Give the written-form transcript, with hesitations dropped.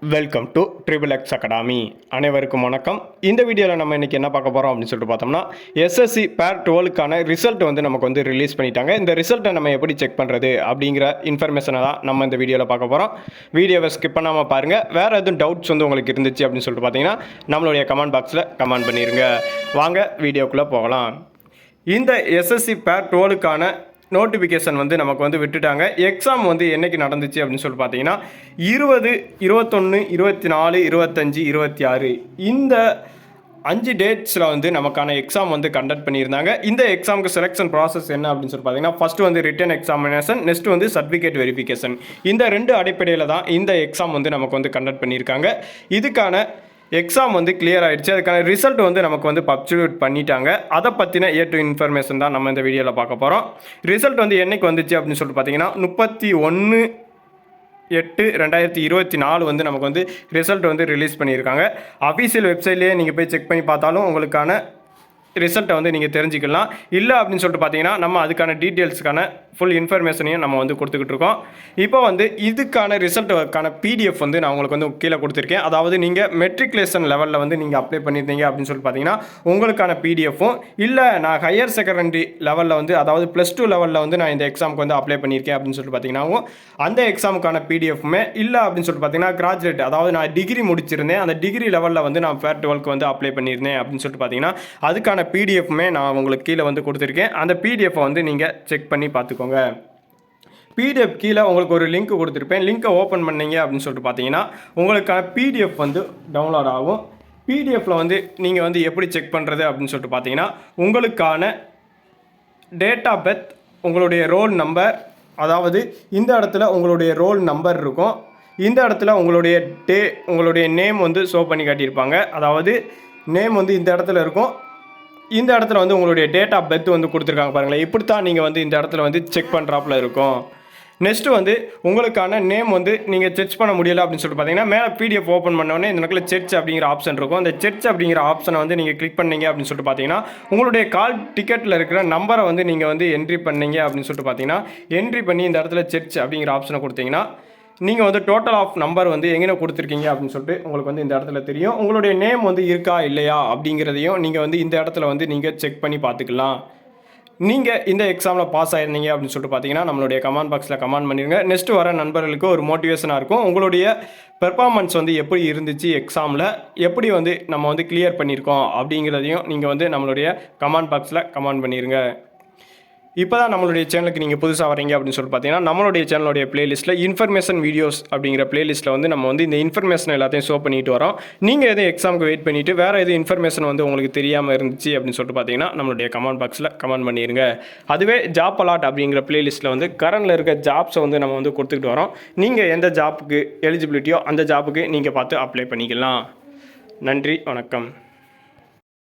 Welcome to triple X academy. அனைவருக்கும் வணக்கம். இந்த வீடியோவில் நம்ம இன்றைக்கி என்ன பார்க்க போகிறோம் அப்படின்னு சொல்லிட்டு பார்த்தோம்னா, எஸ்எஸ்சி பேர் 12க்கான ரிசல்ட் வந்து நமக்கு வந்து ரிலீஸ் பண்ணிட்டாங்க. இந்த ரிசல்ட்டை நம்ம எப்படி செக் பண்ணுறது அப்படிங்கிற இன்ஃபர்மேஷனை தான் நம்ம இந்த வீடியோவில் பார்க்க போகிறோம். வீடியோவை ஸ்கிப் பண்ணாமல் பாருங்கள். வேறு எதுவும் டவுட்ஸ் வந்து உங்களுக்கு இருந்துச்சு அப்படின்னு சொல்லிட்டு பார்த்தீங்கன்னா நம்மளுடைய கமெண்ட் பாக்ஸில் கமெண்ட் பண்ணிடுங்க. வாங்க வீடியோக்குள்ளே போகலாம். இந்த எஸ்எஸ்சி பேர் 12க்கான நோட்டிஃபிகேஷன் வந்து நமக்கு வந்து விட்டுட்டாங்க. எக்ஸாம் வந்து என்றைக்கு நடந்துச்சு அப்படின்னு சொல்லி பார்த்தீங்கன்னா 20, 21, 24, 25, 26 இந்த 5 டேட்ஸில் வந்து நமக்கான எக்ஸாம் வந்து கண்டக்ட் பண்ணியிருந்தாங்க. இந்த எக்ஸாமுக்கு செலெக்ஷன் ப்ராசஸ் என்ன அப்படின்னு சொல்லி பார்த்தீங்கன்னா, ஃபஸ்ட்டு வந்து ரிட்டன் எக்ஸாமினேஷன், நெக்ஸ்ட் வந்து சர்டிஃபிகேட் வெரிஃபிகேஷன். இந்த 2 அடிப்படையில் தான் இந்த எக்ஸாம் வந்து நமக்கு வந்து கண்டக்ட் பண்ணியிருக்காங்க. இதுக்கான எக்ஸாம் வந்து கிளியர் ஆகிடுச்சு. அதுக்கான ரிசல்ட் வந்து நமக்கு வந்து பப்ளிஷ் பண்ணிட்டாங்க. அதை பற்றின ஏ டு இன்ஃபர்மேஷன் தான் நம்ம இந்த வீடியோவில் பார்க்க போகிறோம். ரிசல்ட் வந்து என்றைக்கு வந்துச்சு அப்படின்னு சொல்லிட்டு பார்த்தீங்கன்னா 31/8/2024 வந்து நமக்கு வந்து ரிசல்ட் வந்து ரிலீஸ் பண்ணியிருக்காங்க. அஃபீஷியல் வெப்சைட்லேயே நீங்கள் போய் செக் பண்ணி பார்த்தாலும் உங்களுக்கான ரிசல்ட்டை வந்து நீங்கள் தெரிஞ்சுக்கலாம். இல்லை அப்படின்னு சொல்லிட்டு பார்த்தீங்கன்னா நம்ம அதுக்கான டீட்டெயில்ஸுக்கான ஃபுல் இன்ஃபர்மேஷனையும் நம்ம வந்து கொடுத்துக்கிட்டு இருக்கோம். இப்போ வந்து இதுக்கான ரிசல்ட்டுக்கான பிடிஎஃப் வந்து நான் உங்களுக்கு வந்து கீழே கொடுத்துருக்கேன். அதாவது நீங்கள் மெட்ரிகுலேஷன் லெவலில் வந்து நீங்கள் அப்ளை பண்ணியிருந்தீங்க அப்படின்னு சொல்லி பார்த்தீங்கன்னா உங்களுக்கான பிடிஎஃப்பும், இல்லை நான் ஹையர் செகண்டரி லெவலில் வந்து அதாவது +2 லெவலில் வந்து நான் இந்த எக்ஸாமுக்கு வந்து அப்ளை பண்ணியிருக்கேன் அப்படின்னு சொல்லிட்டு பார்த்தீங்கன்னா அந்த எக்ஸாமுக்கான பிடிஎஃப்புமே, இல்லை அப்படின்னு சொல்லிட்டு பார்த்தீங்கன்னா கிராஜுவேட் அதாவது நான் டிகிரி முடிச்சிருந்தேன், அந்த டிகிரி லெவலில் வந்து நான் பேர் 12க்கு வந்து அப்ளை பண்ணியிருந்தேன் அப்படின்னு சொல்லிட்டு பார்த்தீங்கன்னா அதுக்கான பிடிஎஃப்மே நான் உங்களுக்கு கீழே வந்து கொடுத்துருக்கேன். அந்த பிடிஎஃப்பை வந்து நீங்கள் செக் பண்ணி பார்த்துக்கோங்க. பிடிஎஃப் கீழே உங்களுக்கு ஒரு லிங்க் கொடுத்துருப்பேன். லிங்க்கை ஓப்பன் பண்ணீங்க அப்படின்னு சொல்லிட்டு பார்த்தீங்கன்னா உங்களுக்கான பிடிஎஃப் வந்து டவுன்லோட் ஆகும். பிடிஎஃப்பில் வந்து நீங்கள் வந்து எப்படி செக் பண்ணுறது அப்படின்னு சொல்லிட்டு பார்த்தீங்கன்னா உங்களுக்கான டேட் ஆஃப் பர்த், உங்களுடைய ரோல் நம்பர், அதாவது இந்த இடத்துல உங்களுடைய ரோல் நம்பர் இருக்கும். இந்த இடத்துல உங்களுடைய நேம் வந்து ஷோ பண்ணி காட்டியிருப்பாங்க. அதாவது நேம் வந்து இந்த இடத்துல இருக்கும். இந்த இடத்துல வந்து உங்களுடைய டேட் ஆஃப் பர்த் வந்து கொடுத்துருக்காங்க பாருங்களேன். இப்படி தான் நீங்கள் வந்து இந்த இடத்துல வந்து செக் பண்ணுறாப்புல இருக்கும். நெக்ஸ்ட்டு வந்து உங்களுக்கான நேம் வந்து நீங்கள் செக் பண்ண முடியலை அப்படின்னு சொல்லிட்டு பார்த்தீங்கன்னா மேலே பிடிஎஃப் ஓப்பன் பண்ணோடனே இந்த இடத்துல செர்ச் அப்படிங்கிற ஆப்ஷன் இருக்கும். அந்த செர்ச் அப்படிங்கிற ஆப்ஷனை வந்து நீங்கள் கிளிக் பண்ணீங்க அப்படின்னு சொல்லிட்டு பார்த்தீங்கன்னா உங்களுடைய கால் டிக்கெட்டில் இருக்கிற நம்பரை வந்து நீங்கள் வந்து என்ட்ரி பண்ணீங்க அப்படின்னு சொல்லிட்டு பார்த்தீங்கன்னா என்ட்ரி பண்ணி இந்த இடத்துல செர்ச் அப்படிங்கிற ஆப்ஷனை கொடுத்தீங்கன்னா நீங்கள் வந்து டோட்டல் ஆஃப் நம்பர் வந்து எங்கே கொடுத்துருக்கீங்க அப்படின்னு சொல்லிட்டு உங்களுக்கு வந்து இந்த இடத்துல தெரியும். உங்களுடைய நேம் வந்து இருக்கா இல்லையா அப்படிங்கிறதையும் நீங்கள் வந்து இந்த இடத்துல வந்து நீங்கள் செக் பண்ணி பார்த்துக்கலாம். நீங்கள் இந்த எக்ஸாமில் பாஸ் ஆயிருந்தீங்க அப்படின்னு சொல்லிட்டு பார்த்தீங்கன்னா நம்மளுடைய கமெண்ட் பாக்ஸில் கமெண்ட் பண்ணிடுங்க. நெக்ஸ்ட் வர நண்பர்களுக்கு ஒரு மோட்டிவேஷனாக இருக்கும். உங்களுடைய பெர்ஃபார்மன்ஸ் வந்து எப்படி இருந்துச்சு, எக்ஸாமில் எப்படி வந்து நம்ம வந்து கிளியர் பண்ணியிருக்கோம் அப்படிங்கிறதையும் நீங்கள் வந்து நம்மளுடைய கமெண்ட் பாக்ஸில் கமெண்ட் பண்ணிடுங்க. இப்போ தான் நம்மளுடைய சேனலுக்கு நீங்கள் புதுசாக வரீங்க அப்படின்னு சொல்லிட்டு பார்த்தீங்கன்னா நம்மளுடைய சேனலுடைய பிளேலிஸ்ட்டில் இன்ஃபர்மேஷன் வீடியோஸ் அப்படிங்கிற பிளேலிஸ்ட்டில் வந்து நம்ம வந்து இந்த இன்ஃபர்மேஷன் எல்லாத்தையும் ஷோ பண்ணிட்டு வரோம். நீங்கள் எதுவும் எக்ஸாமுக்கு வெயிட் பண்ணிவிட்டு வேறு எதுவும் இன்ஃபர்மேஷன் வந்து உங்களுக்கு தெரியாமல் இருந்துச்சு அப்படின்னு சொல்லிட்டு பார்த்தீங்கன்னா நம்மளுடைய கமெண்ட் பாக்ஸில் கமெண்ட் பண்ணிடுங்க. அதுவே ஜாப் அலாட் அப்படிங்கிற பிளேலிஸ்ட்டில் வந்து கரண்டில் இருக்க ஜாப்ஸை வந்து நம்ம வந்து கொடுத்துக்கிட்டு வரோம். நீங்கள் எந்த ஜாப்புக்கு எலிஜிபிலிட்டியோ அந்த ஜாப்புக்கு நீங்கள் பார்த்து அப்ளை பண்ணிக்கலாம். நன்றி, வணக்கம்.